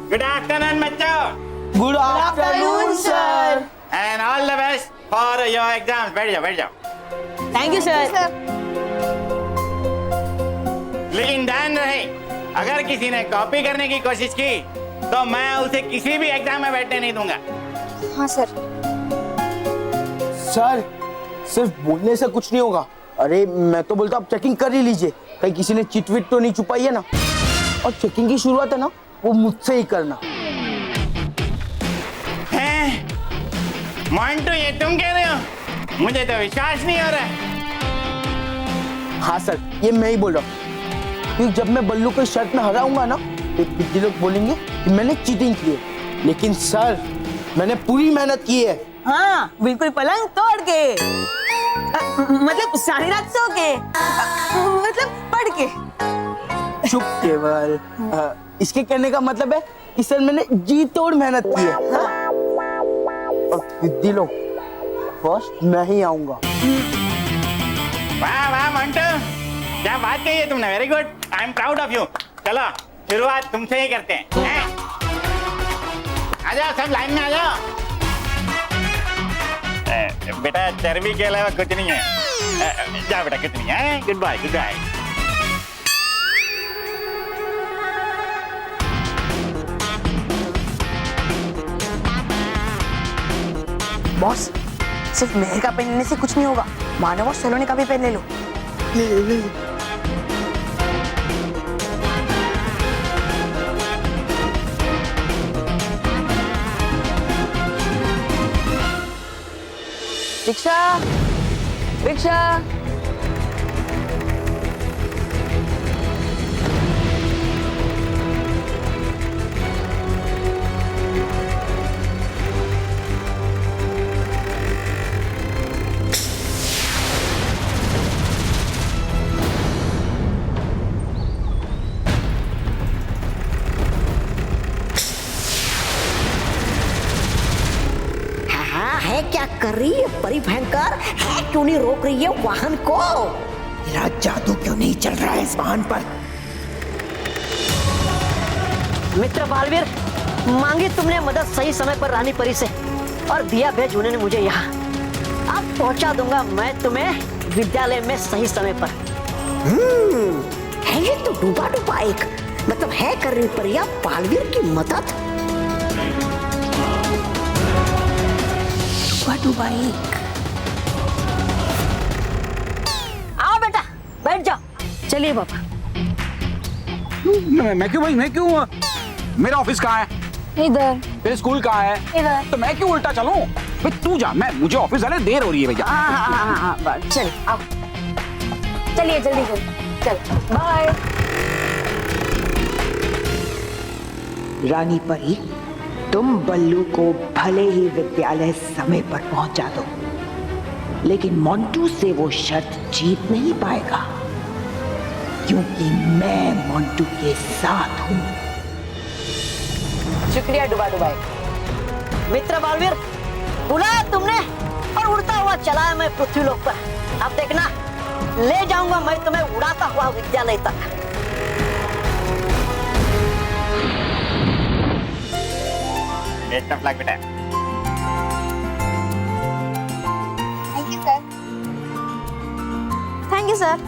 Speaker 12: गुड आफ्टरनून बच्चों।
Speaker 2: Good afternoon sir.
Speaker 12: And all the best for your exams. बैठ जाओ, बैठ जाओ।
Speaker 6: Thank you sir.
Speaker 12: लेकिन ध्यान रहे, अगर किसी ने कॉपी करने की कोशिश की तो मैं उसे किसी भी एग्जाम में बैठने नहीं दूंगा।
Speaker 3: हाँ सर।
Speaker 2: सर, सिर्फ बोलने से कुछ नहीं होगा। अरे मैं तो बोलता आप चेकिंग कर ही लीजिए, कहीं किसी ने चिट विट तो नहीं छुपाई है ना। और चेकिंग की शुरुआत है ना, वो मुझसे ही करना।
Speaker 12: हैं? मोंटू, ये तुम कह रहे हो? मुझे तो विश्वास नहीं हो रहा है।
Speaker 2: हाँ सर, ये मैं ही बोल रहा हूँ, क्योंकि जब मैं बल्लू को शर्त में हराऊंगा ना, तो कितने लोग बोलेंगे कि मैंने चीटिंग की है। लेकिन सर, मैंने पूरी मेहनत की है।
Speaker 6: हाँ, बिल्कुल पलंग तोड़ के, मतलब सारी रात सो के, मतलब पढ़ के।
Speaker 2: चुप केवल। इसके कहने का मतलब है कि सर मैंने जी तोड़ मेहनत की है। और कितने लोग फर्स्ट मैं ही आऊंगा।
Speaker 12: वाह वाह मोंटू, क्या बात कही है तुमने। Very good, I am proud of you. चलो शुरुआत तुमसे ही करते हैं। आ जाओ, सब लाइन में आ जाओ। बेटा चर्बी के अलावा कुछ नहीं है। जाओ बेटा, कुछ नहीं है। Goodbye, goodbye.
Speaker 6: Boss, सिर्फ मेहर का पेन लेने से कुछ नहीं होगा। मानव और सलोनी का भी पेन ले लो।
Speaker 2: ले।
Speaker 6: Rickshaw rickshaw.
Speaker 11: है क्या कर रही है परी भयंकर? है क्यों नहीं रोक रही है वाहन को?
Speaker 10: तेरा जादू क्यों नहीं चल रहा है इस वाहन पर?
Speaker 11: मित्र बालवीर, मांगी तुमने मदद सही समय पर रानी परी से, और दिया भेज उन्होंने मुझे यहाँ। अब पहुंचा दूंगा मैं तुम्हें विद्यालय में सही समय पर। है ये तो डूबा डूबा एक, मतलब है कर रही परिया बालवीर की मदद। डूबा एक। आओ बेटा, बैठ जाओ। चलिए पापा।
Speaker 13: मैं क्यों भाई, मैं क्यों? मेरा ऑफिस कहाँ है?
Speaker 3: इधर।
Speaker 13: तेरे स्कूल कहाँ है?
Speaker 3: इधर।
Speaker 13: तो मैं क्यों उल्टा चलूं? भाई तू जा, मुझे ऑफिस जाने देर हो रही है भैया।
Speaker 3: हाँ, चल आओ, चलिए जल्दी जल्दी, चल बाय।
Speaker 10: रानी परी, तुम बल्लू को भले ही विद्यालय समय पर पहुंचा दो, लेकिन मोंटू से वो शर्त जीत नहीं पाएगा, क्योंकि मैं मोंटू के साथ हूं।
Speaker 6: शुक्रिया डुबा डुबाई।
Speaker 11: मित्र बालवीर, बुलाया तुमने और उड़ता हुआ चला है मैं पृथ्वीलोक पर। अब देखना, ले जाऊंगा मैं तुम्हें उड़ाता हुआ विद्यालय तक।
Speaker 12: बेस्ट ऑफ लक बेटा।
Speaker 3: Thank you sir. Thank you sir.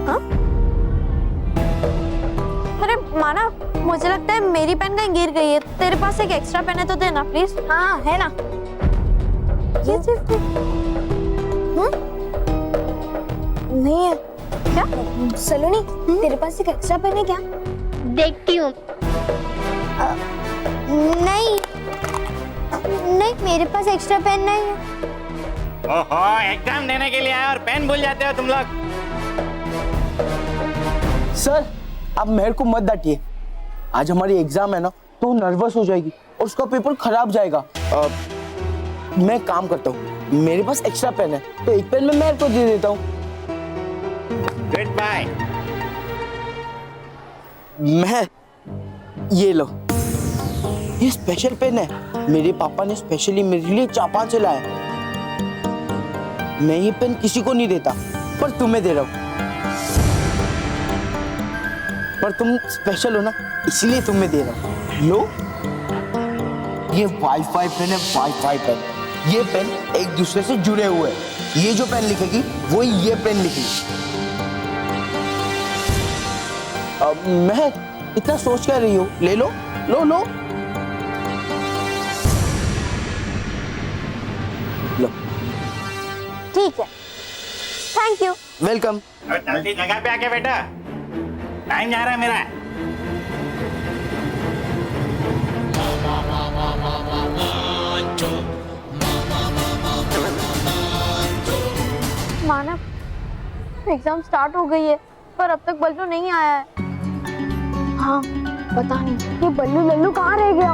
Speaker 3: हाँ? अरे मानव, मुझे लगता है मेरी पेन कहीं गिर गई है। तेरे पास एक एक्स्ट्रा पेन है तो देना प्लीज। हाँ है ना। ये सिर्फ नहीं है क्या? सलोनी, तेरे पास एक एक्स्ट्रा पेन है क्या? देखती हूँ। नहीं नहीं, मेरे पास एक्स्ट्रा पेन नहीं है।
Speaker 12: ओहो, एग्जाम देने के लिए आए और पेन भूल जाते हो तुम लोग।
Speaker 2: सर आप मेहर को मत डांटिए, आज हमारी एग्जाम है ना तो नर्वस हो जाएगी और उसका पेपर खराब जाएगा। मैं काम करता हूँ, मेरे पास एक्स्ट्रा पेन है तो एक पेन मैं मेहर को दे देता हूँ।
Speaker 12: Goodbye.
Speaker 2: मैं ये लो, ये स्पेशल पेन है, मेरे पापा ने स्पेशली मेरे लिए जापान से लाया। मैं ये पेन किसी को नहीं देता पर तुम्हें दे रहा हूँ, पर तुम स्पेशल हो ना इसलिए तुम्हें दे रहा हूँ। लो, ये वाईफाई पेन है, वाईफाई पेन। ये पेन एक दूसरे से जुड़े हुए हैं, ये जो पेन लिखेगी वही ये पेन लिखेगी। मैं इतना सोच क्या रही हो, ले लो लो लो लो।
Speaker 3: ठीक है, थैंक यू।
Speaker 2: वेलकम।
Speaker 12: जल्दी जगह पे आके बेटा, टाइम जा रहा है मेरा।
Speaker 3: मानव, एग्जाम स्टार्ट हो गई है पर अब तक बल्लू नहीं आया है। हाँ, पता नहीं ये बल्लू लल्लू कहाँ रह गया।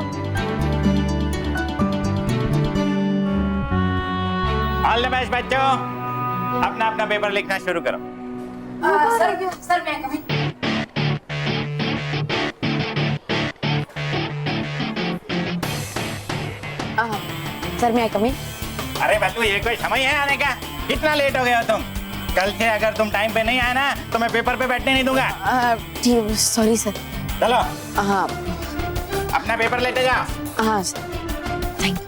Speaker 12: ऑल द बेस्ट बच्चों, अपना अपना पेपर लिखना शुरू करो।
Speaker 1: सर मैं कमिंग। सर मैं कमिंग।
Speaker 12: अरे बल्लू, ये कोई समय है आने का? कितना लेट हो गए हो तुम? कल से अगर तुम टाइम पे नहीं आए ना तो मैं पेपर पे बैठने नहीं दूंगा।
Speaker 1: ठीक, सॉरी सर।
Speaker 12: चलो
Speaker 1: हाँ
Speaker 12: अपना पेपर लेते जाओ।
Speaker 1: हाँ सर, थैंक यू।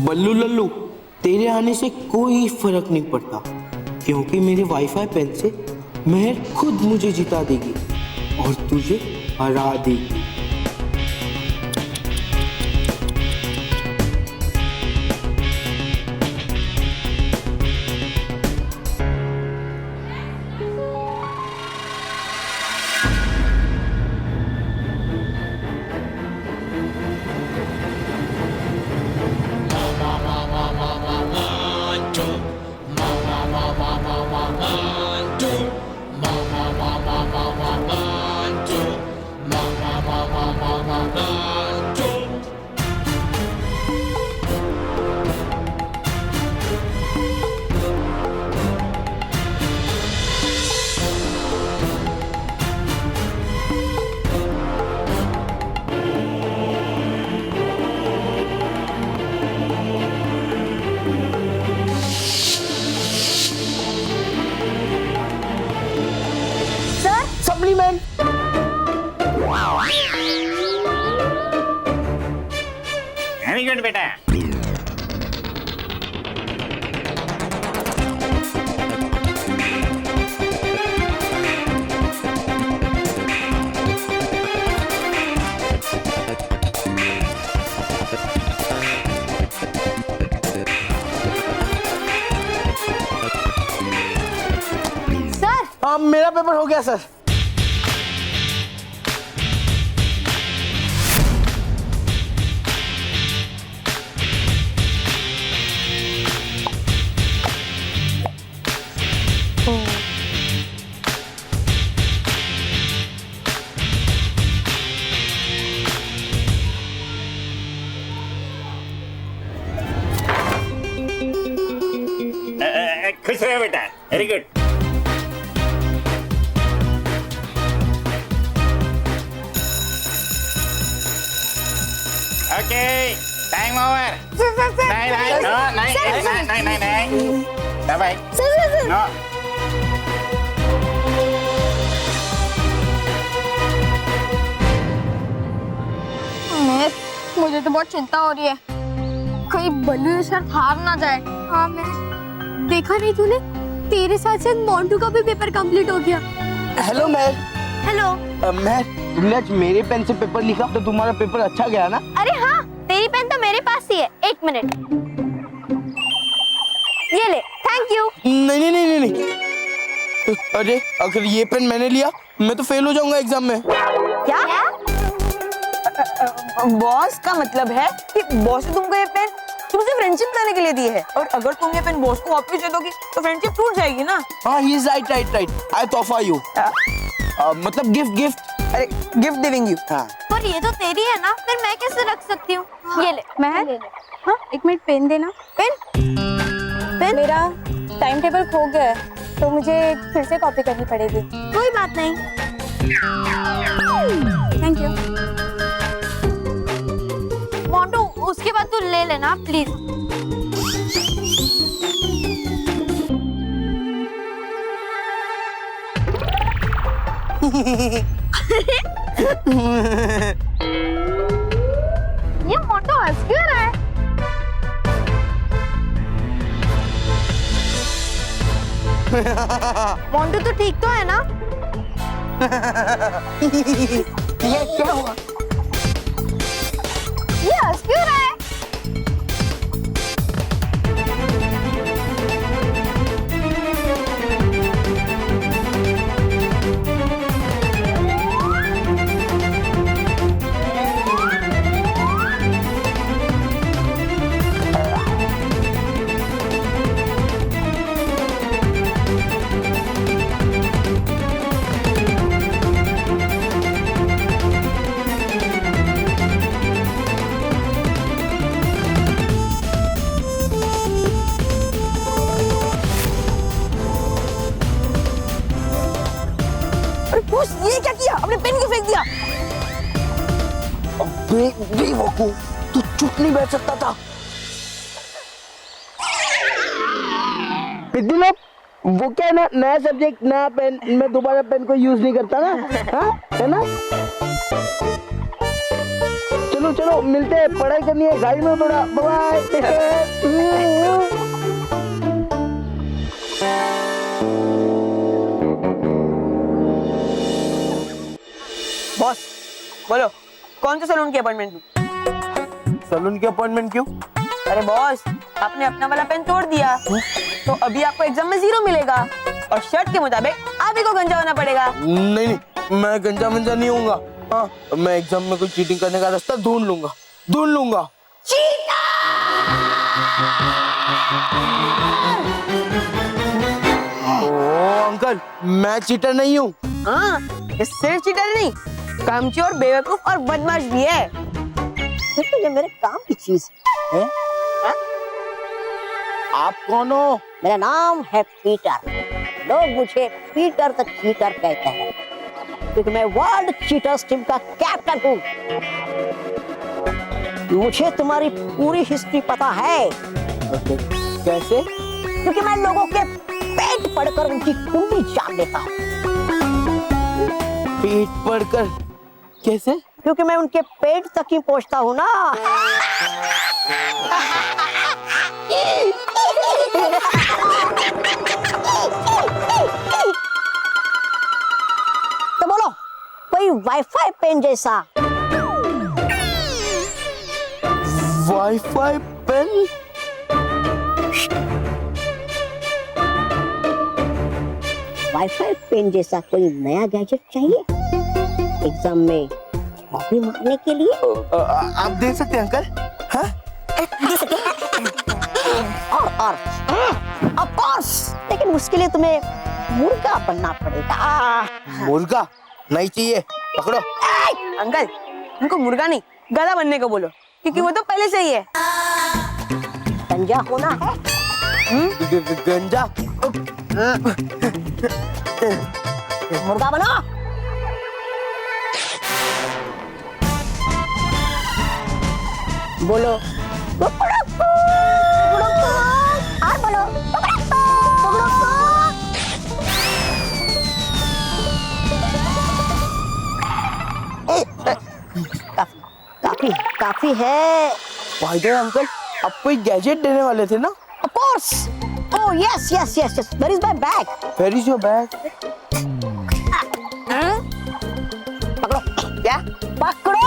Speaker 2: बल्लू लल्लू, तेरे आने से कोई फर्क नहीं पड़ता क्योंकि मेरे वाईफाई पेन से मेहर खुद मुझे जिता देगी और तुझे हरा देगी। सप्लीमेंट।
Speaker 12: वेरी गुड बेटा।
Speaker 3: सर,
Speaker 2: हाँ मेरा पेपर हो गया सर।
Speaker 12: खुश रहो बेटा, very good. Okay, time over. नहीं नहीं नो नहीं नहीं नहीं बाय। नो
Speaker 4: मुझे तो बहुत चिंता हो रही है, कहीं बल्लू ये शर्त हार ना जाए। हाँ, मैं
Speaker 3: देखा नहीं तूने, तेरे साथ साथ मोंटू का भी पेपर कंप्लीट हो गया।
Speaker 2: हेलो मेहर।
Speaker 3: हेलो।
Speaker 2: मेहर, तुमने आज मेरे पेन से पेपर लिखा तो तुम्हारा पेपर अच्छा गया ना?
Speaker 3: अरे हाँ, तेरी पेन तो मेरे पास ही है। एक मिनट, ये ले। Thank you.
Speaker 2: नहीं नहीं नहीं नहीं नहीं। अरे अगर ये पेन मैंने लिया मैं तो फेल हो जाऊंगा एग्जाम में।
Speaker 6: क्या? बॉस का मतलब है कि बॉस ने तुमको ये पेन तुमसे फ्रेंडशिप करने के लिए दी है, और अगर तुम ये पेन बॉस को वापस दे दोगी तो फ्रेंडशिप टूट जाएगी ना।
Speaker 2: हाँ he is right right right. I तोहफा यू मतलब गिफ्ट गिफ्ट।
Speaker 6: अरे गिफ्ट गिविंग यू।
Speaker 2: हाँ
Speaker 3: पर ये तो तेरी है ना, फिर मैं कैसे रख सकती हूँ? ये ले। मैं हाँ, एक मिनट पेन देना। पेन मेरा टाइम टेबल खो गया है तो मुझे फिर से कॉपी करनी पड़ेगी। कोई बात नहीं, थैंक यू। मोंटू उसके बाद तू ले लेना प्लीज। ये मोंटू हंस क्यों रहा है? मोंटू तो ठीक तो है ना?
Speaker 2: ये क्या हुआ?
Speaker 3: ये हंस क्यों रहा है?
Speaker 6: बॉस ये क्या किया? अपने पेन क्यों फेंक दिया?
Speaker 2: अबे बेवकूफ, तू चुप नहीं बैठ सकता था। पिद्दीलोक, वो क्या ना नया सब्जेक्ट नया पेन, मैं दोबारा पेन को यूज नहीं करता ना। हाँ है ना? चलो चलो मिलते हैं, पढ़ाई करनी है, गाड़ी में थोड़ा। बाय।
Speaker 6: बॉस बोलो कौन से सैलून की अपॉइंटमेंट लूं?
Speaker 2: सैलून की अपॉइंटमेंट क्यों?
Speaker 6: अरे बॉस आपने अपना वाला पेन तोड़ दिया तो अभी आपको एग्जाम में 0 मिलेगा, और शर्त के मुताबिक आप ही को गंजा होना पड़ेगा।
Speaker 2: नहीं नहीं, मैं गंजा मंजा नहीं होऊंगा। हाँ मैं एग्जाम में कोई चीटिंग करने का रास्ता ढूंढ लूंगा। ओ अंकल, मैं चीटर नहीं हूँ।
Speaker 6: हाँ ये सिर्फ चीटर नहीं, कामचोर, बेवकूफ और बदमाश भी है।
Speaker 11: तो ये मेरे काम की चीज है।
Speaker 2: आप कौन हो?
Speaker 11: मेरा नाम है पीटर। लोग मुझे पीटर द चीटर कहते हैं क्योंकि मैं वर्ल्ड चीटर्स टीम का कैप्टन हूँ। मुझे तुम्हारी पूरी हिस्ट्री पता है।
Speaker 2: कैसे?
Speaker 11: क्योंकि मैं लोगों के पेट पढ़कर उनकी कुंडली जान लेता हूँ।
Speaker 2: पेट पढ़कर? कैसे?
Speaker 11: क्योंकि मैं उनके पेट तक ही पहुंचता हूँ ना। तो बोलो कोई वाईफाई पेन जैसा।
Speaker 2: Wifi pen?
Speaker 11: वाईफाई पेन जैसा कोई नया गैजेट चाहिए एग्जाम में कॉपी मारने के लिए?
Speaker 2: आप दे सकते हैं अंकल? हाँ?
Speaker 11: दे सकते हैं। और ऑफ कोर्स, लेकिन उसके लिए तुम्हें मुर्गा बनना पड़ेगा।
Speaker 2: मुर्गा नहीं चाहिए, पकड़ो।
Speaker 6: अंकल उनको मुर्गा नहीं गधा बनने को बोलो, क्योंकि वो तो पहले से ही है।
Speaker 11: गंजा होना है।
Speaker 2: गंजा?
Speaker 11: मुर्गा बनो। बोलो और बोलो काफी काफी है।
Speaker 2: भाई अंकल आप कोई गैजेट देने वाले थे ना?
Speaker 11: Of course. Oh yes, yes, yes, yes. Where is my bag?
Speaker 2: Where is your bag?
Speaker 11: पकड़ो। क्या? पकड़ो।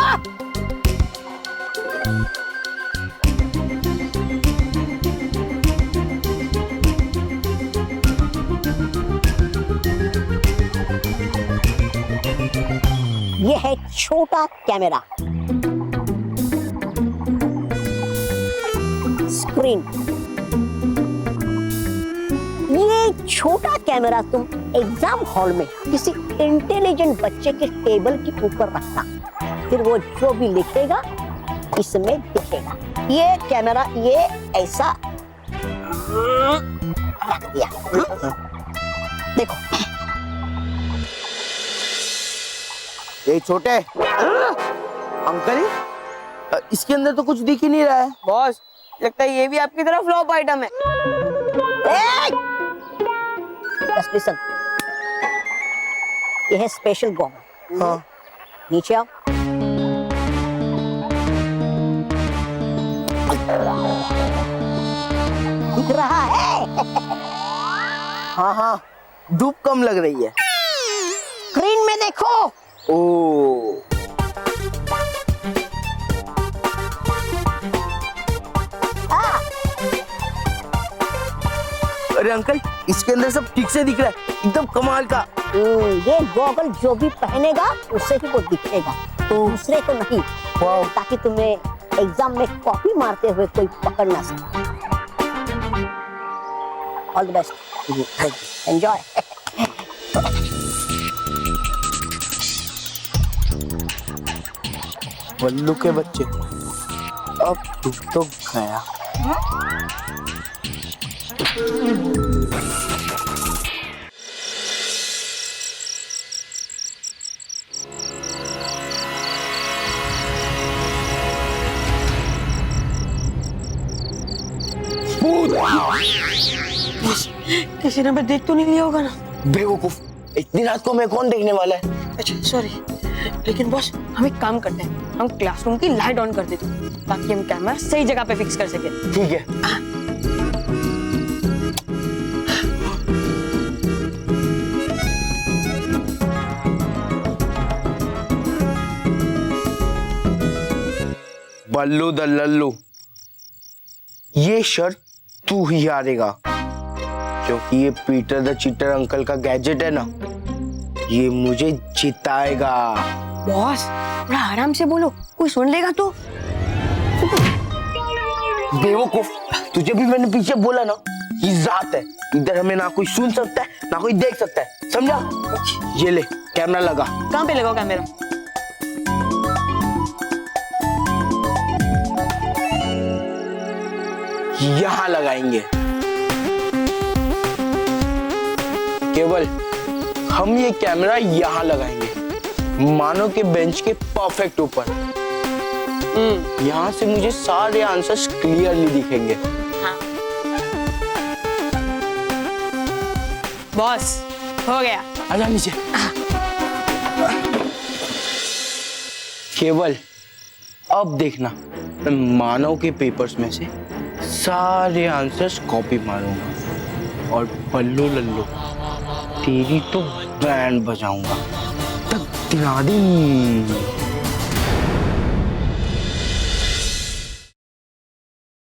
Speaker 11: ये है छोटा कैमरा, स्क्रीन। ये छोटा कैमरा तुम एग्जाम हॉल में किसी इंटेलिजेंट बच्चे के टेबल के ऊपर रखना, फिर वो जो भी लिखेगा इसमें दिखेगा। ये कैमरा ये ऐसा रख दिया, देखो।
Speaker 2: ये छोटे अंकल, इसके अंदर तो कुछ दिख ही नहीं रहा है।
Speaker 6: बॉस, लगता है ये भी आपकी तरह फ्लॉप आइटम है।
Speaker 11: Just listen. ये है स्पेशल गॉगल।
Speaker 2: हाँ।
Speaker 11: नीचे आओ। दिख रहा है?
Speaker 2: हाँ हाँ, धूप कम लग रही है।
Speaker 11: स्क्रीन में देखो।
Speaker 2: ओ, अरे अंकल, इसके अंदर सब ठीक से दिख रहा है, एकदम कमाल का।
Speaker 11: ये गॉगल जो भी पहनेगा उससे ही वो दिखेगा, दूसरे को नहीं। ताकि तुम्हें एग्जाम में कॉपी मारते हुए कोई पकड़ ना सके। All the best, enjoy.
Speaker 2: Ballu के बच्चे, अब तू तो गया।
Speaker 6: किसी ने देख तो नहीं लिया होगा ना?
Speaker 2: बेवकूफ, इतनी रात को मैं कौन देखने वाला है?
Speaker 6: अच्छा सॉरी, लेकिन बॉस हम एक काम करते हैं, हम क्लासरूम की लाइट ऑन कर देते हैं ताकि हम कैमरा सही जगह पे फिक्स कर सके।
Speaker 2: ठीक है। बल्लू द लल्लू, ये शर्त तू ही हारेगा, क्योंकि ये पीटर द चीटर अंकल का गैजेट है ना, ये मुझे जिताएगा।
Speaker 6: बॉस थोड़ा आराम से बोलो, कोई सुन लेगा तो।
Speaker 2: बेवकूफ, तुझे भी मैंने पीछे बोला ना, ये जात है, इधर हमें ना कोई सुन सकता है ना कोई देख सकता है, समझा? ये ले कैमरा लगा।
Speaker 6: कहाँ पे लगाओ कैमरा?
Speaker 2: यहाँ लगाएंगे। केवल हम ये कैमरा यहाँ लगाएंगे, मानो के बेंच के परफेक्ट ऊपर। यहाँ से मुझे सारे आंसर्स क्लियरली दिखेंगे।
Speaker 6: हाँ। बॉस हो गया,
Speaker 2: आजा नीचे। केवल अब देखना, मैं मानव के पेपर्स में से सारे आंसर्स कॉपी मारूंगा और बल्लू लल्लू तेरी तो बैंड बजाऊंगा। तक दिना दी।